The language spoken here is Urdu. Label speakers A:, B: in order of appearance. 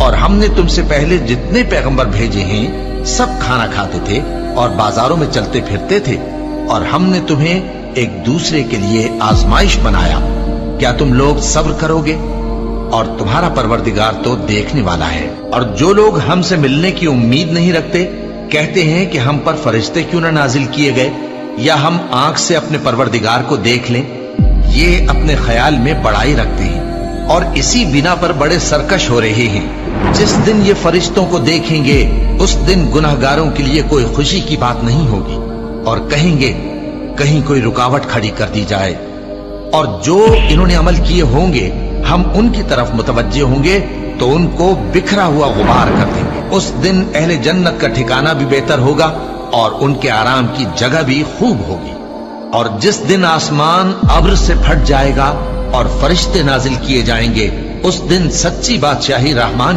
A: اور ہم نے تم سے پہلے جتنے پیغمبر بھیجے ہیں سب کھانا کھاتے تھے اور بازاروں میں چلتے پھرتے تھے، اور ہم نے تمہیں ایک دوسرے کے لیے آزمائش بنایا۔ کیا تم لوگ صبر کرو گے؟ اور تمہارا پروردگار تو دیکھنے والا ہے۔ اور جو لوگ ہم سے ملنے کی امید نہیں رکھتے کہتے ہیں کہ ہم پر فرشتے کیوں نہ نازل کیے گئے، یا ہم آنکھ سے اپنے پروردگار کو دیکھ لیں۔ یہ اپنے خیال میں بڑائی رکھتے ہیں اور اسی بنا پر بڑے سرکش ہو رہے ہیں۔ جس دن یہ فرشتوں کو دیکھیں گے اس دن گناہگاروں کے لیے کوئی خوشی کی بات نہیں ہوگی، اور کہیں گے کہیں کوئی رکاوٹ کھڑی کر دی جائے۔ اور جو انہوں نے عمل کیے ہوں گے ہم ان کی طرف متوجہ ہوں گے تو ان کو بکھرا ہوا غبار کر دیں گے۔ اس دن اہل جنت کا ٹھکانہ بھی بہتر ہوگا اور ان کے آرام کی جگہ بھی خوب ہوگی۔ اور جس دن آسمان ابر سے پھٹ جائے گا اور فرشتے نازل کیے جائیں گے، اس دن سچی بادشاہی رحمان